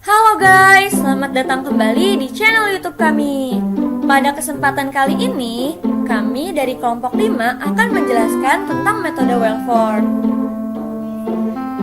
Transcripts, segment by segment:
Halo guys, selamat datang kembali di channel YouTube kami. Pada kesempatan kali ini, kami dari kelompok 5 akan menjelaskan tentang metode Welford.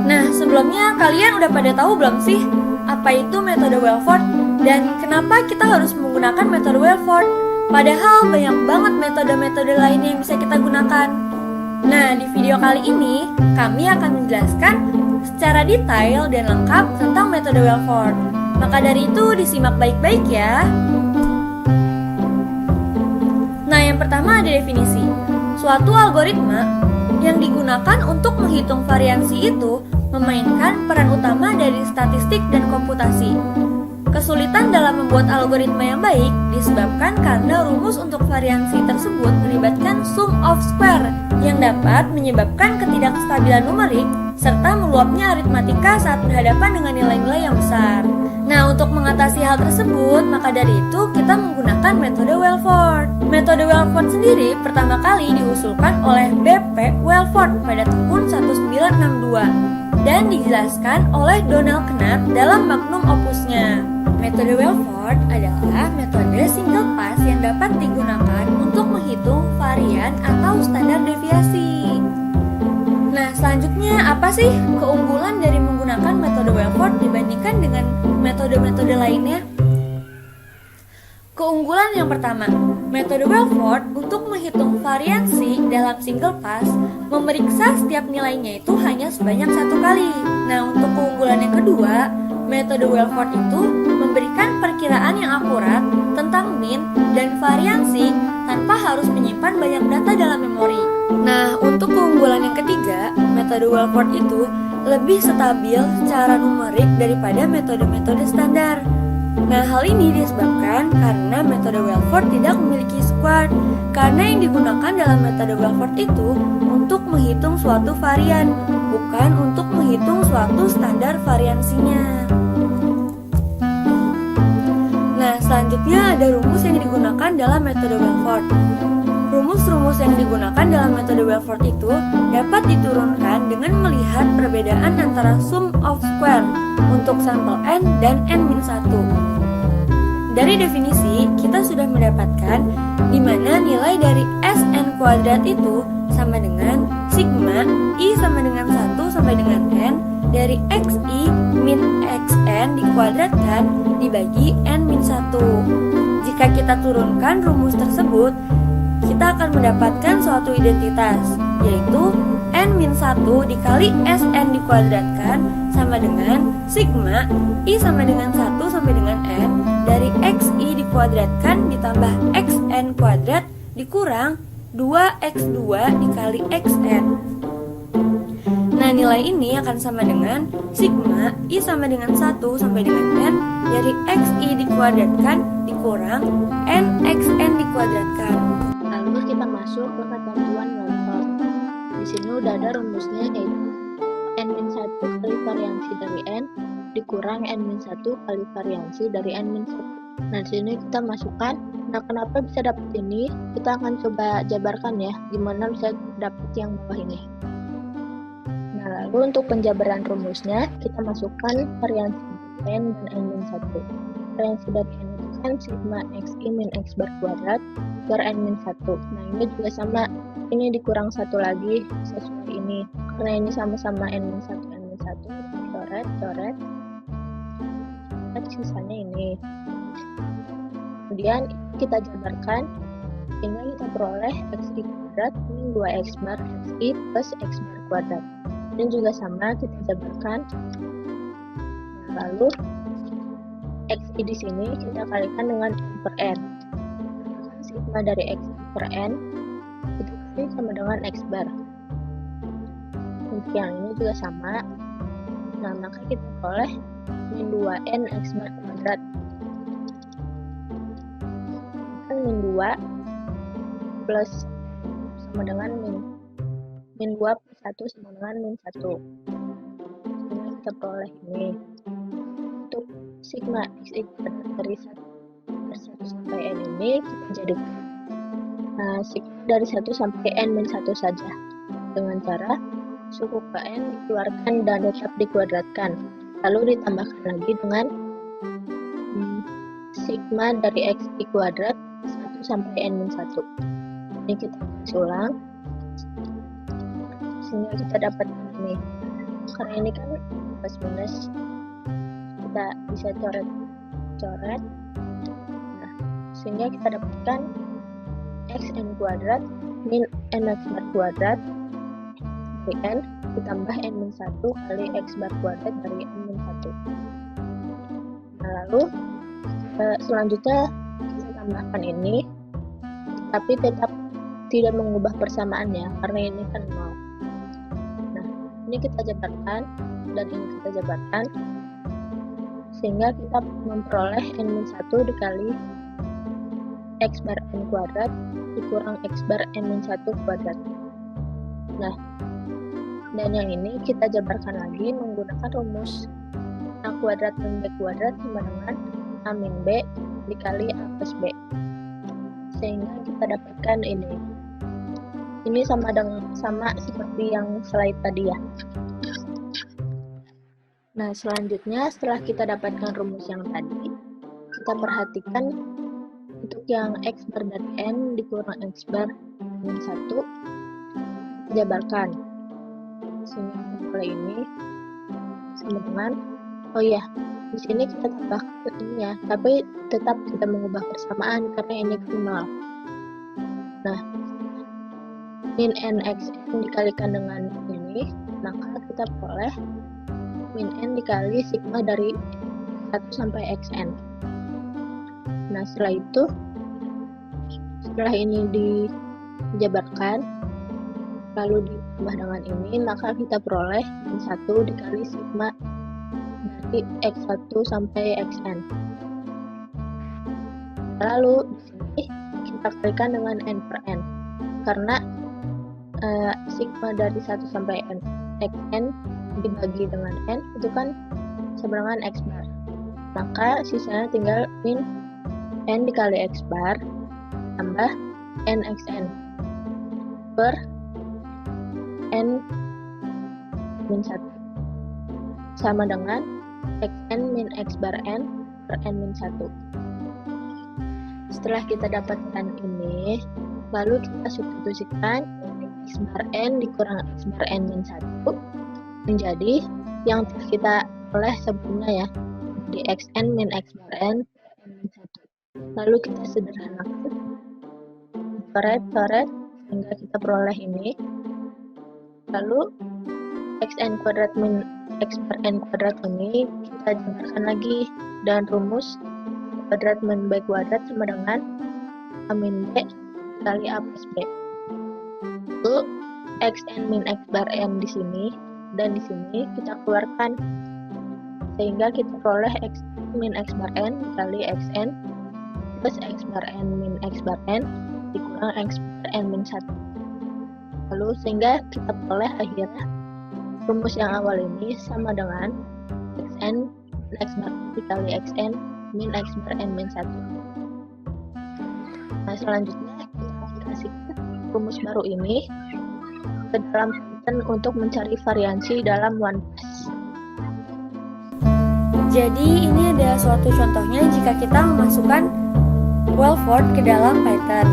Nah, sebelumnya kalian udah pada tahu belum sih apa itu metode Welford dan kenapa kita harus menggunakan metode Welford? Padahal banyak banget metode-metode lain yang bisa kita gunakan. Nah, di video kali ini kami akan menjelaskan secara detail dan lengkap tentang metode Welford. Maka dari itu disimak baik-baik ya. Nah, yang pertama ada definisi. Suatu algoritma yang digunakan untuk menghitung variansi itu memainkan peran utama dari statistik dan komputasi. Kesulitan dalam membuat algoritma yang baik disebabkan karena rumus untuk variansi tersebut melibatkan sum of square yang dapat menyebabkan ketidakstabilan numerik serta meluapnya aritmatika saat berhadapan dengan nilai-nilai yang besar. Nah, untuk mengatasi hal tersebut, maka dari itu kita menggunakan metode Welford. Metode Welford sendiri pertama kali diusulkan oleh B.P. Welford pada tahun 1962 dan dijelaskan oleh Donald Knapp dalam magnum opusnya. Metode Welford adalah metode single pass yang dapat digunakan untuk menghitung varian atau standar deviasi. Nah, selanjutnya apa sih keunggulan dari menggunakan metode Welford dibandingkan dengan metode-metode lainnya? Keunggulan yang pertama, metode Welford untuk menghitung variansi dalam single pass memeriksa setiap nilainya itu hanya sebanyak satu kali. Nah, untuk keunggulan yang kedua, metode Welford itu memberikan perkiraan yang akurat tentang mean dan variansi tanpa harus menyimpan banyak data dalam memori. Nah, untuk keunggulan yang ketiga, metode Welford itu lebih stabil secara numerik daripada metode-metode standar. Nah, hal ini disebabkan karena metode Welford tidak memiliki squared, karena yang digunakan dalam metode Welford itu untuk menghitung suatu varian, bukan untuk menghitung suatu standar variansinya. Nah, selanjutnya ada rumus yang digunakan dalam metode Welford. Rumus-rumus yang digunakan dalam metode Welford itu dapat diturunkan dengan melihat perbedaan antara sum of square untuk sampel n dan n-1. Dari definisi, kita sudah mendapatkan di mana nilai dari Sn kuadrat itu sama dengan sigma I sama dengan 1 sampai dengan n dari xi min xn dikuadratkan dibagi n-1. Jika kita turunkan rumus tersebut, kita akan mendapatkan suatu identitas, yaitu n-1 dikali Sn dikuadratkan sama dengan sigma I sama dengan 1 sampai dengan n dari xi dikuadratkan ditambah xn kuadrat dikurang 2x2 dikali xn. Nah, nilai ini akan sama dengan sigma I sama dengan 1 sampai dengan n dari xi dikuadratkan dikurang nxn dikuadratkan. Lalu kita masuk ke ketentuan Welford. Di sini udah ada rumusnya, yaitu n-1 kali variansi dari n dikurang n-1 kali variansi dari n-1. Nah, di sini kita masukkan. Nah, kenapa bisa dapat ini? Kita akan coba jabarkan ya, gimana bisa dapat yang bawah ini. Nah, lalu untuk penjabaran rumusnya, kita masukkan variansi n dan n-1. Variansi dari n itu kan sigma xi min x bar kuadrat per n-1. Nah, ini juga sama, ini dikurang satu lagi sesuai ini, karena ini sama-sama n-1 coret, sisanya ini. Kemudian kita jabarkan, sehingga kita peroleh xi kuadrat min 2x bar xi plus x bar kuadrat. Dan juga sama, kita jabarkan. Nah, lalu xi di sini kita kalikan dengan n per n. Sigma dari x per n itu sama dengan x bar. Untuk yang ini juga sama. Nah, maka kita peroleh min 2n x bar kuadrat. Min 2 plus sama dengan min 2 plus 1 sama dengan min 1. Ini kita peroleh ini. Untuk sigma x dari 1 sampai n ini kita jadikan dari 1 sampai n-1 saja dengan cara suku ke n dikeluarkan dan tetap dikuadratkan. lalu ditambahkan lagi dengan sigma dari x kuadrat 1 sampai n-1. Ini kita isi ulang sehingga kita dapat ini. Karena ini kan plus minus, kita bisa coret. Nah, sehingga kita dapatkan xn kuadrat min nx bar kuadrat dari n ditambah n-1 kali x bar kuadrat dari n-1. Nah, lalu selanjutnya kita tambahkan ini, tapi tetap tidak mengubah persamaannya karena ini kan 0. Nah, ini kita jabarkan dan ini kita jabarkan sehingga kita memperoleh n-1 dikali x bar n kuadrat dikurang x bar n-1 kuadrat. Nah, dan yang ini kita jabarkan lagi menggunakan rumus a kuadrat min b kuadrat sama dengan a min b dikali a plus b, sehingga kita dapatkan ini. Ini sama seperti yang slide tadi ya. Nah, selanjutnya setelah kita dapatkan rumus yang tadi, kita perhatikan untuk yang x bar dari n dikurang x bar min 1, kita jabarkan. Sehingga mulai ini sama dengan, oh ya, di sini kita tambahkan ini ya, tapi tetap tidak mengubah persamaan karena ini kan 0. Nah, min nxn dikalikan dengan ini, maka kita peroleh min n dikali sigma dari 1 sampai xn. Nah, setelah ini dijabarkan lalu ditambah dengan ini, maka kita peroleh min 1 dikali sigma dari x1 sampai xn. Lalu di sini kita kalikan dengan n per n karena sigma dari 1 sampai xn dibagi dengan n itu kan sama dengan x bar, maka sisanya tinggal min n dikali x bar tambah nxn per n min 1 sama dengan xn min x bar n per n min 1. Setelah kita dapatkan ini, lalu kita substitusikan x bar n dikurang x bar n min 1 menjadi yang kita oleh sebelumnya ya, di xn min x bar n min 1. Lalu kita sederhanakan, coret sehingga kita peroleh ini. Lalu xn kuadrat min x bar n kuadrat ini kita jabarkan lagi dengan rumus kuadrat min b kuadrat sama dengan a min b kali a plus b. Itu xn min x bar n di sini dan di sini kita keluarkan sehingga kita peroleh x min x bar n kali xn plus x bar n min x bar n dikurang x bar n min 1. Lalu sehingga kita peroleh akhirnya rumus yang awal ini sama dengan xn min x bar dikali xn min x bar n min 1. Nah, selanjutnya kita aplikasikan rumus baru ini ke dalam Python untuk mencari variansi dalam OnePass. Jadi ini ada suatu contohnya jika kita memasukkan Wellford ke dalam Python.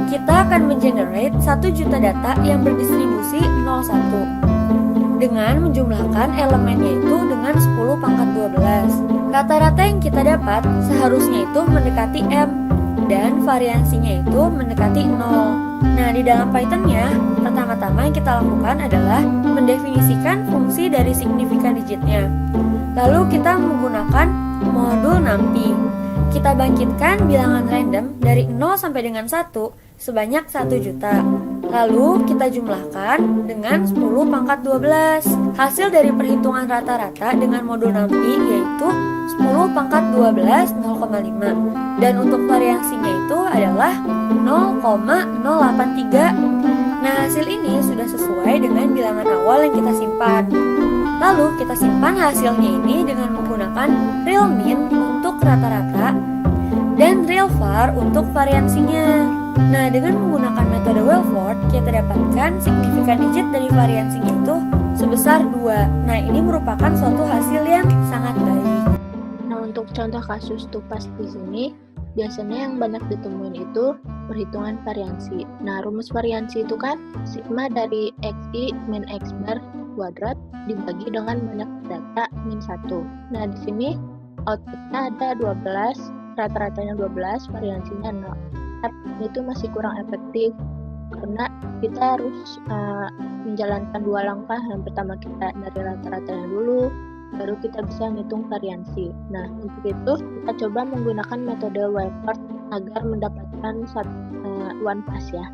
Kita akan mengenerate 1 juta data yang berdistribusi 01 dengan menjumlahkan elemennya itu dengan 10 pangkat 12. Rata-rata yang kita dapat seharusnya itu mendekati M dan variansinya itu mendekati 0. Nah, di dalam Python-nya, pertama-tama yang kita lakukan adalah mendefinisikan fungsi dari signifikan digitnya. Lalu kita menggunakan modul NumPy. Kita bangkitkan bilangan random dari 0 sampai dengan 1 sebanyak 1 juta. Lalu kita jumlahkan dengan 10 pangkat 12. Hasil dari perhitungan rata-rata dengan modul NumPy yaitu 10 pangkat 12 0,5. Dan untuk variansinya itu adalah 0,083. Nah, hasil ini sudah sesuai dengan bilangan awal yang kita simpan. Lalu kita simpan hasilnya ini dengan menggunakan real min untuk rata-rata dan real var untuk variansinya. Nah, dengan menggunakan metode Wellford, kita dapatkan signifikan digit dari variansinya itu sebesar 2. Nah, ini merupakan suatu hasil yang sangat baik. Nah, untuk contoh kasus tupas di sini, biasanya yang banyak ditemuin itu perhitungan variansi. Nah, rumus variansi itu kan sigma dari xi min x bar kuadrat dibagi dengan banyak data min 1. Nah, di sini outputnya ada 12, rata-ratanya 12, variansinya 0. Tapi itu masih kurang efektif karena kita harus menjalankan 2 langkah. Yang pertama kita dari rata-ratanya dulu, baru kita bisa ngitung variansi. Nah, untuk itu kita coba menggunakan metode Weyford agar mendapatkan one pass ya.